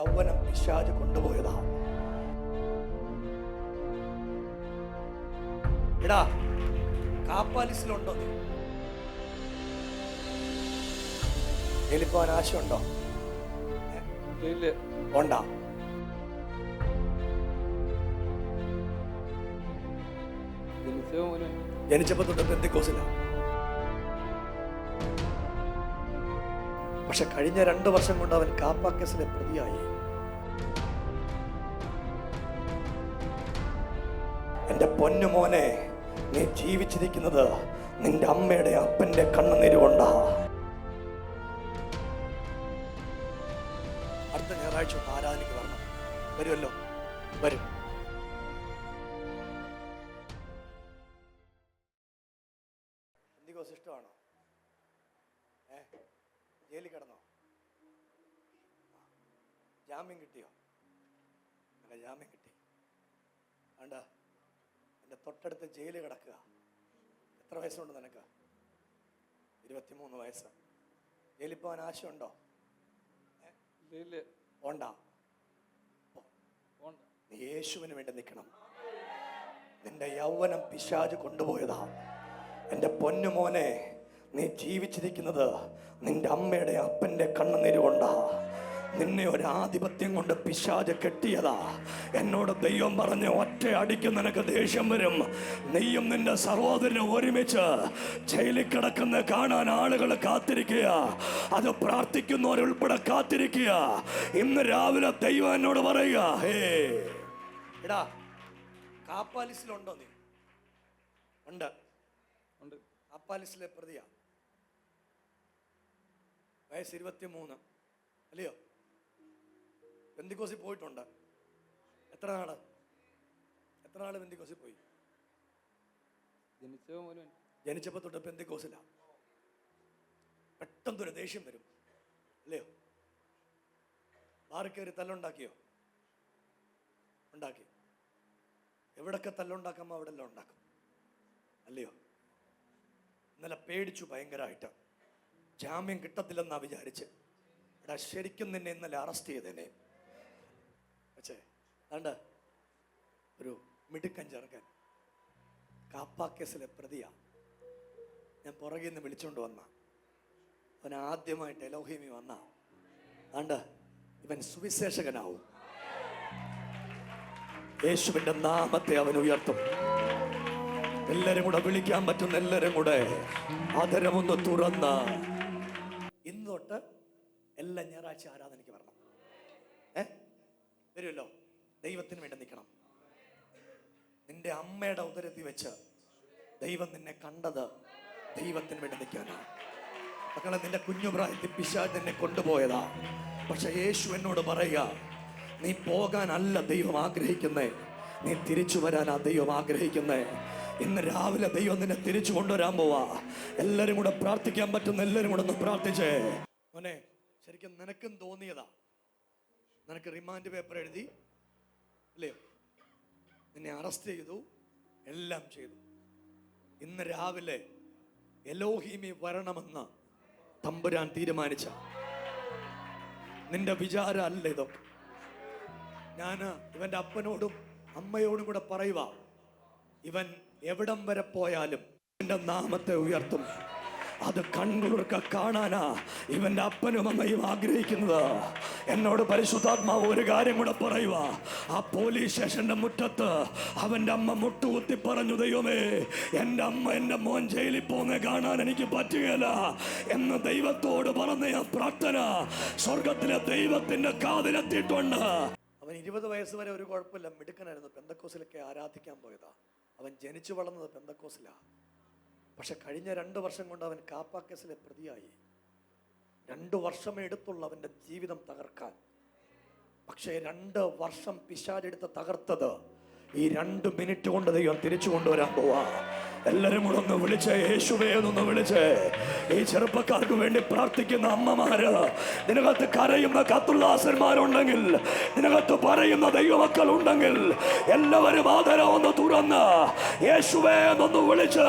യൗവനം പിശാച് കൊണ്ടുപോയതാ. എടാ, കാപ്പാലിസിലുണ്ടോ നീ? ജയിലിപ്പോവാൻ ആശയുണ്ടോ? ഉണ്ടാ? ജനിച്ചപ്പോ തൊട്ട് പെന്തക്കോസില. പക്ഷെ കഴിഞ്ഞ 2 വർഷം കൊണ്ട് അവൻ കാപ്പ കേസിലെ പ്രതിയായി. എന്റെ പൊന്നുമോനെ, നീ ജീവിച്ചിരിക്കുന്നത് നിന്റെ അമ്മയുടെ അപ്പന്റെ കണ്ണുനീര് കൊണ്ടാ. അടുത്ത ഞായറാഴ്ച ആരാധനയ്ക്ക് വരണം. വരുമല്ലോ? വരും. ഇഷ്ടമാണോ? ജയിലിൽ കിടന്നോ? ജാമ്യം കിട്ടിയോ? അല്ല, ജാമ്യം കിട്ടി. വേണ്ട, എൻ്റെ തൊട്ടടുത്ത് ജയിലിൽ കിടക്കുക. എത്ര വയസ്സുണ്ട് നിനക്ക്? 23 വയസ്സ്. ജയിലിൽ പോകാൻ ആശയുണ്ടോ? പോണ്ട. നീ യേശുവിന് വേണ്ടി നിൽക്കണം. നിന്റെ യൗവനം പിശാച് കൊണ്ടുപോയതാ. എൻ്റെ പൊന്നുമോനെ, നീ ജീവിച്ചിരിക്കുന്നത് നിന്റെ അമ്മയുടെ അപ്പൻ്റെ കണ്ണുനീര് കൊണ്ടാ. നിന്നെ ഒരു ആധിപത്യം കൊണ്ട് പിശാച് കെട്ടിയതാ. എന്നോട് ദൈവം പറഞ്ഞ ഒറ്റ അടിക്ക് നിനക്ക് ദേഷ്യം വരും. നീയും നിന്റെ സഹോദരനും ഒരുമിച്ച് ജയിലിൽ കിടക്കുന്ന കാണാൻ ആളുകൾ കാത്തിരിക്കുക. അത് പ്രാർത്ഥിക്കുന്നവരുൾപ്പെടെ കാത്തിരിക്കുക. ഇന്ന് രാവിലെ ദൈവം എന്നോട് പറയുക, എടാ, കാപ്പാലിസിലുണ്ടോ നീ? ഉണ്ട്. കാപ്പാലിസിലെ പ്രതിയാ. വയസ്സ് 23 അല്ലയോ? പെന്തിക്കോസിൽ പോയിട്ടുണ്ട്. എത്ര നാള് പെന്തിക്കോസിൽ പോയി? ജനിച്ചപ്പോ തൊട്ട് പെന്തിക്കോസിലാ. പെട്ടെന്നൊരു ദേഷ്യം വരും അല്ലയോ? ആർക്കേറി തല്ലുണ്ടാക്കിയോ? ഉണ്ടാക്കി. എവിടൊക്കെ തല്ലുണ്ടാക്കാമോ അവിടെ എല്ലാം ഉണ്ടാക്കും അല്ലയോ? ഇന്നലെ പേടിച്ചു ഭയങ്കരമായിട്ട്. ജാമ്യം കിട്ടത്തില്ലെന്നാ വിചാരിച്ച്. എടാ, ശരിക്കും നിന്നെ ഇന്നലെ അറസ്റ്റ് ചെയ്തേനെ. പക്ഷേ അതാണ്ട് ഒരു മിടുക്കൻ ചെറുക്കൻ കാപ്പ കേസിലെ പ്രതിയാ. ഞാൻ പുറകിൽ നിന്ന് വിളിച്ചോണ്ട് വന്ന അവൻ ആദ്യമായിട്ട് എലോഹിമി വന്ന അതാണ്ട് ഇവൻ സുവിശേഷകനാവും. യേശുവിന്റെ നാമത്തെ അവൻ ഉയർത്തും. എല്ലാരും കൂടെ വിളിക്കാൻ പറ്റുന്ന എല്ലാരും കൂടെ ആദരമൊന്ന് തുറന്ന ഇന്ന് തൊട്ട് എല്ലാ ഞായറാഴ്ച ആരാധനയ്ക്ക് വരണം. വരുമല്ലോ? ദൈവത്തിന് വേണ്ടി നിൽക്കണം. നിന്റെ അമ്മയുടെ ഉദരത്തിൽ വെച്ച് ദൈവം നിന്നെ കണ്ടത് ദൈവത്തിന് വേണ്ടി നിൽക്കാനാണ്. മക്കളെ, നിന്റെ കുഞ്ഞുപ്രായത്തിൽ പിശാച് നിന്നെ കൊണ്ടുപോയതാ. പക്ഷെ യേശു എന്നോട് പറയുക, നീ പോകാനല്ല ദൈവം ആഗ്രഹിക്കുന്നേ, നീ തിരിച്ചു വരാനാ ദൈവം ആഗ്രഹിക്കുന്നേ. ഇന്ന് രാവിലെ ദൈവം നിന്നെ തിരിച്ചു കൊണ്ടുവരാൻ പോവാ. എല്ലാരും കൂടെ പ്രാർത്ഥിക്കാൻ പറ്റുന്ന എല്ലാരും കൂടെ ഒന്ന് പ്രാർത്ഥിച്ചേ. മോനെ, ശരിക്കും നിനക്കും തോന്നിയതാ. നിനക്ക് റിമാൻഡ് പേപ്പർ എഴുതി അല്ലയോ? നിന്നെ അറസ്റ്റ് ചെയ്തു, എല്ലാം ചെയ്തു. ഇന്ന് രാവിലെ എലോഹിമി വരണമെന്ന് തമ്പുരാൻ തീരുമാനിച്ച നിന്റെ വിചാരം അല്ല ഇതൊക്കെ. ഞാൻ ഇവന്റെ അപ്പനോടും അമ്മയോടും കൂടെ പറയുക, ഇവൻ എവിടം വരെ പോയാലും ഇവന്റെ നാമത്തെ ഉയർത്തും. അത് കൺകുളിർക്ക കാണാനാ ഇവന്റെ അപ്പനും അമ്മയും ആഗ്രഹിക്കുന്നത്. എന്നോട് പരിശുദ്ധാത്മാവ് ഒരു കാര്യം കൂടെ പറയുക. ആ പോലീസ് സ്റ്റേഷന്റെ മുറ്റത്ത് അവന്റെ അമ്മ മുട്ടുകുത്തി പറഞ്ഞു, ദൈവമേ, എൻ്റെ അമ്മ എൻ്റെ മോൻ ജയിലിൽ പോകുന്ന കാണാൻ എനിക്ക് പറ്റുകയില്ല എന്ന് ദൈവത്തോട് പറഞ്ഞ ആ പ്രാർത്ഥന സ്വർഗത്തിലെ ദൈവത്തിന്റെ കാതിലെത്തിയിട്ടുണ്ട്. അവൻ 20 വയസ്സ് വരെ ഒരു കുഴപ്പമില്ല, മിടുക്കനായിരുന്നു. പെന്തക്കോസിലൊക്കെ ആരാധിക്കാൻ പോയതാ. അവൻ ജനിച്ചു വളർന്നത് പെന്തക്കോസിലാ. പക്ഷെ കഴിഞ്ഞ 2 വർഷം കൊണ്ട് അവൻ കാപ്പ കേസിലെ പ്രതിയായി. 2 വർഷമേ എടുത്തുള്ളൂ അവൻ്റെ ജീവിതം തകർക്കാൻ. പക്ഷേ 2 വർഷം പിശാചെടുത്ത് തകർത്തത് ഈ 2 മിനിറ്റ് കൊണ്ട് ദൈവം തിരിച്ചു കൊണ്ടുവരാൻ പോവാ. എല്ലാരും കൂടെ ഒന്ന് വിളിച്ച് യേശുവേ എന്നൊന്ന് വിളിച്ച്. ഈ ചെറുപ്പക്കാർക്ക് വേണ്ടി പ്രാർത്ഥിക്കുന്ന അമ്മമാര്, ഇതിനകത്ത് കരയുന്ന കത്തുള്ളാസന്മാരുണ്ടെങ്കിൽ, ഇതിനകത്ത് പറയുന്ന ദൈവമക്കൾ ഉണ്ടെങ്കിൽ, എല്ലാവരും ആദരം ഒന്ന് തുറന്ന് യേശുവേ എന്നൊന്ന് വിളിച്ച്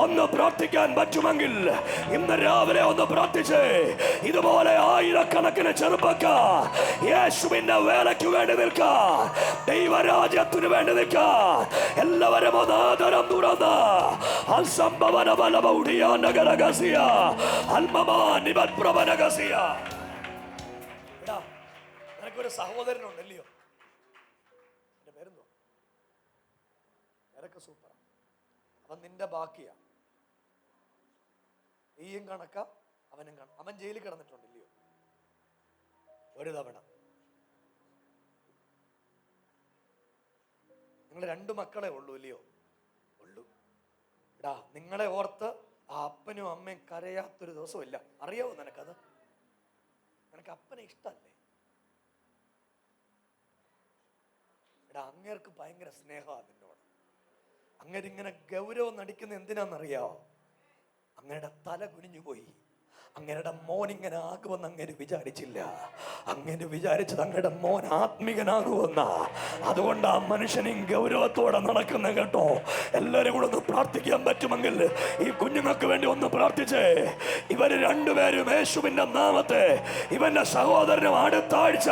ഒന്ന് പ്രാർത്ഥിക്കാൻ പറ്റുമെങ്കിൽ ഇന്ന് രാവിലെ ഒന്ന് പ്രാർത്ഥിച്ച്. ഇതുപോലെ ആയിരക്കണക്കിന് ചെറുപ്പക്കാർ യേശുവിന്റെ വേലയ്ക്ക് വേണ്ടി നിൽക്കാൻ, ദൈവരാജ്യത്തിന് വേണ്ടി നിൽക്കാൻ എല്ലാവരും ഒന്ന് ആദരം തുറന്ന് നിനക്കൊരു സഹോദരനുണ്ടല്ലയോ? എന്റെ പേരെന്തോ? നിനക്ക് സൂപ്പർ. അവൻ നിന്റെ ബാക്കിയാ. നീയും കണക്ക, അവനും കണക്ക. അവൻ ജയിലിൽ കിടന്നിട്ടുണ്ടല്ലയോ ഒരു തവണ? നിങ്ങൾ 2 മക്കളെ ഉള്ളൂ ഇല്ലയോ? ഉള്ളൂ. എടാ, നിങ്ങളെ ഓർത്ത് ആ അപ്പനും അമ്മയും കരയാത്തൊരു ദിവസമില്ല. അറിയാവോ നിനക്കത്? നിനക്ക് അപ്പനെ ഇഷ്ടല്ലേ? എടാ, അങ്ങേർക്ക് ഭയങ്കര സ്നേഹമാണ് നിന്നോട്. അങ്ങേരിങ്ങനെ ഗൗരവം നടിക്കുന്ന എന്തിനാണെന്നറിയാവോ? അങ്ങയുടെ തല കുനിഞ്ഞു പോയി. അങ്ങയുടെ മോൻ ഇങ്ങനെ ആകുമെന്ന് അങ്ങേര് വിചാരിച്ചില്ല. അങ്ങേര് വിചാരിച്ചത് അങ്ങയുടെ മോൻ ആത്മീകനാകുമെന്ന. അതുകൊണ്ട് ആ മനുഷ്യനെയും ഗൗരവത്തോടെ നടക്കുന്ന കേട്ടോ. എല്ലാവരും കൂടെ ഒന്ന് പ്രാർത്ഥിക്കാൻ പറ്റുമെങ്കിൽ ഈ കുഞ്ഞുങ്ങൾക്ക് വേണ്ടി ഒന്ന് പ്രാർത്ഥിച്ചേ. ഇവര് 2 പേരും യേശുവിന്റെ നാമത്തെ, ഇവന്റെ സഹോദരനും അടുത്ത ആഴ്ച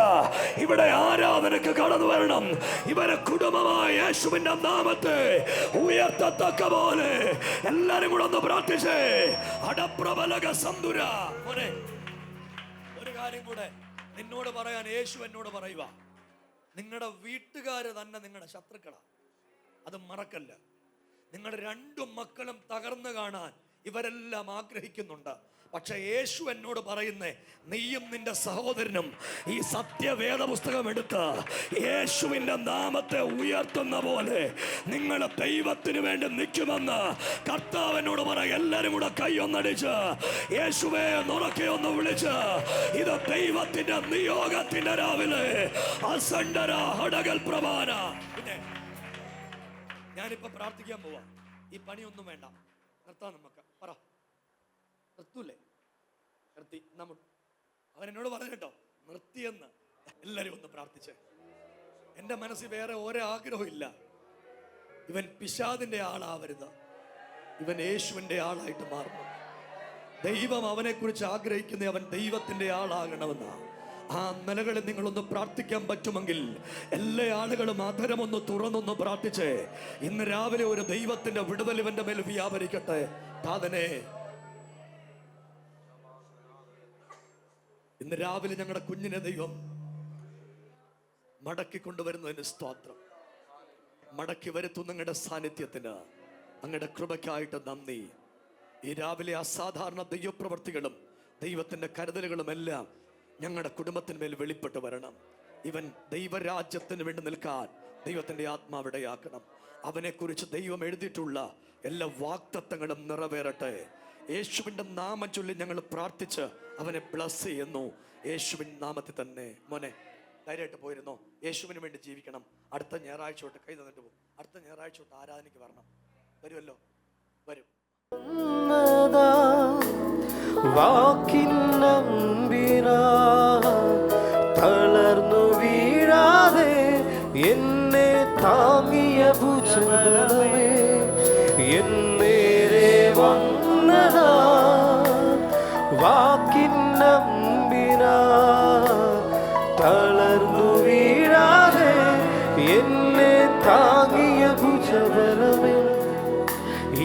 ഇവിടെ ആരാധനക്ക് കടന്നു വരണം. ഇവരെ കുടുംബമായ യേശുവിന്റെ നാമത്തെ ഉയർത്തത്തക്ക പോലെ എല്ലാരും കൂടെ ഒന്ന് പ്രാർത്ഥിച്ചേ. അടപ്രബലക സന്തുര. ഒരു കാര്യം കൂടെ നിന്നോട് പറയാൻ യേശു എന്നോട് പറയുക, നിങ്ങളുടെ വീട്ടുകാര് തന്നെ നിങ്ങളുടെ ശത്രുക്കളാ. അത് മറക്കല്ല. നിങ്ങളുടെ 2 മക്കളും തകർന്നു കാണാൻ ഇവരെല്ലാം ആഗ്രഹിക്കുന്നുണ്ട്. പക്ഷെ യേശു എന്നോട് പറയുന്നേ, നീയും നിന്റെ സഹോദരനും ഈ സത്യവേദ പുസ്തകം എടുത്ത് യേശുവിന്റെ നാമത്തെ ഉയർത്തുന്ന പോലെ നിങ്ങൾ ദൈവത്തിന് വേണ്ടി നിൽക്കുമെന്ന് കർത്താവ് എന്നോട് പറയും. എല്ലാരും കൂടെ കൈയൊന്നടിച്ച് യേശുവേ നുറക്കെ ഒന്ന് വിളിച്ച്, ഇത് ദൈവത്തിന്റെ നിയോഗത്തിന്റെ രാവിലെ അസണ്ടര ഹടകൽ പ്രമാണ. പിന്നെ ഞാനിപ്പോ പ്രാർത്ഥിക്കാൻ പോവാ. ഈ പണിയൊന്നും വേണ്ട, നിർത്താം. നമുക്ക് പറ, നിർത്തൂലേ? നിർത്തി. അവൻ എന്നോട് പറഞ്ഞു കേട്ടോ, നിർത്തിയെന്ന്. എല്ലാരും ഒന്ന് പ്രാർത്ഥിച്ചേ. എന്റെ മനസ്സിൽ വേറെ ഒരാഗ്രഹവും ഇല്ല. ഇവൻ പിശാദിന്റെ ആളാവരുത്, ഇവൻ യേശുവിന്റെ ആളായിട്ട് മാറണം. ദൈവം അവനെ കുറിച്ച് ആഗ്രഹിക്കുന്ന അവൻ ദൈവത്തിന്റെ ആളാകണമെന്ന ആ നിലകളിൽ നിങ്ങളൊന്ന് പ്രാർത്ഥിക്കാൻ പറ്റുമെങ്കിൽ എല്ലാ ആളുകളും അധരമൊന്ന് തുറന്നൊന്ന് പ്രാർത്ഥിച്ചേ. ഇന്ന് രാവിലെ ഒരു ദൈവത്തിന്റെ വിടുതൽ ഇവന്റെ മേൽ വ്യാപരിക്കട്ടെ. താതനെ, ഇന്ന് രാവിലെ ഞങ്ങളുടെ കുഞ്ഞിനെ ദൈവം മടക്കി കൊണ്ടുവരുന്നതിന് സ്തോത്രം. മടക്കി വരുത്തുന്ന അങ്ങയുടെ സാന്നിധ്യത്തിന്, അങ്ങയുടെ കൃപയ്ക്കായിട്ട് നന്ദി. ഈ രാവിലെ അസാധാരണ ദൈവപ്രവർത്തികളും ദൈവത്തിന്റെ കരുതലുകളും എല്ലാം ഞങ്ങളുടെ കുടുംബത്തിന്മേൽ വെളിപ്പെട്ട് വരണം. ഇവൻ ദൈവരാജ്യത്തിന് വേണ്ടി നിൽക്കാൻ ദൈവത്തിന്റെ ആത്മാവിടയാക്കണം. അവനെക്കുറിച്ച് ദൈവം എഴുതിയിട്ടുള്ള എല്ലാ വാഗ്ദത്തങ്ങളും നിറവേറട്ടെ. യേശുവിന്റെ നാമം ചൊല്ലി ഞങ്ങൾ പ്രാർത്ഥിച്ച് അവനെ ബ്ലസ് ചെയ്യുന്നു. യേശുവിൻ നാമത്തിൽ തന്നെ. മോനെ, ധൈര്യമായിട്ട് പോയിരുന്നോ. യേശുവിന് വേണ്ടി ജീവിക്കണം. അടുത്ത ഞായറാഴ്ച തൊട്ട് കൈ തന്നിട്ട് പോകും. അടുത്ത ഞായറാഴ്ച തൊട്ട് ആരാധനയ്ക്ക് വരണം. വരുമല്ലോ? വരും. തളർന്നു വീഴാതെ എന്നെ താങ്ങിയ ഭുജബലമേ, എന്നേരെ വന്നതാ വാക്കിൻ നമ്പിനാ. തളർന്നു വീഴാതെ എന്നെ താങ്ങിയ ഭുജബലമേ,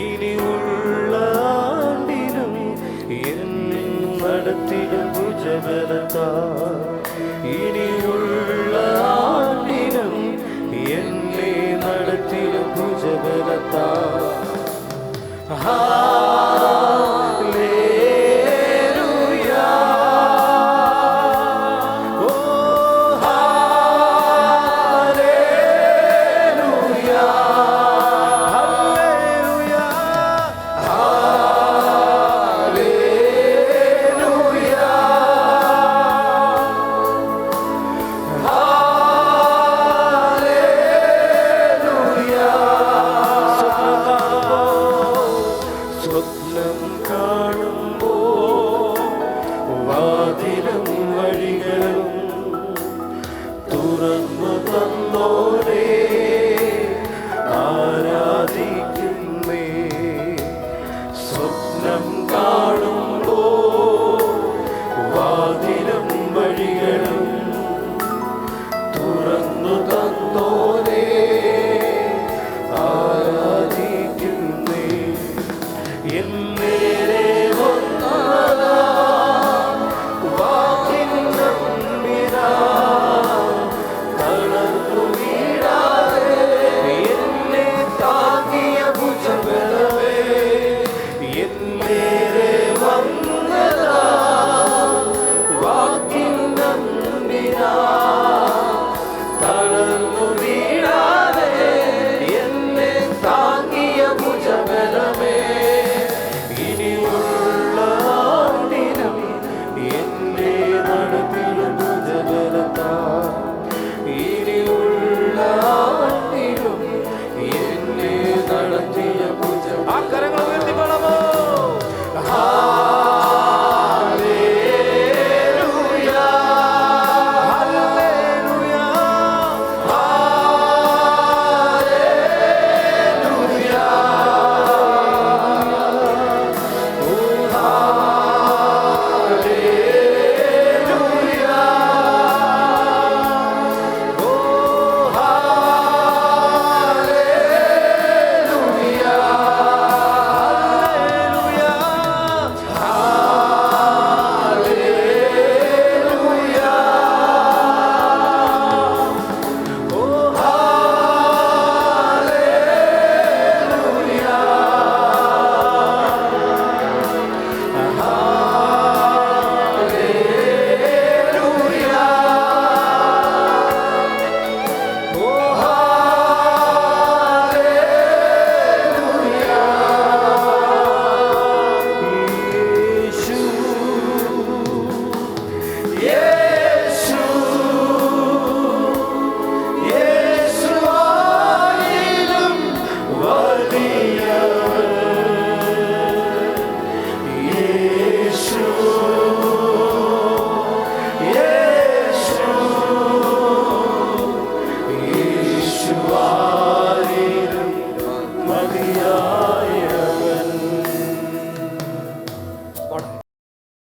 ഇനിയുള്ള ആണ്ടിലും എന്നെ നടത്തിയ ഭുജബലത്താ. ഇനിയുള്ള ആണ്ടിലും എന്നെ നടത്തിയ ഭുജബലത്താ. തുറന്നു തന്നോരേ ആരാധിക്കുന്നു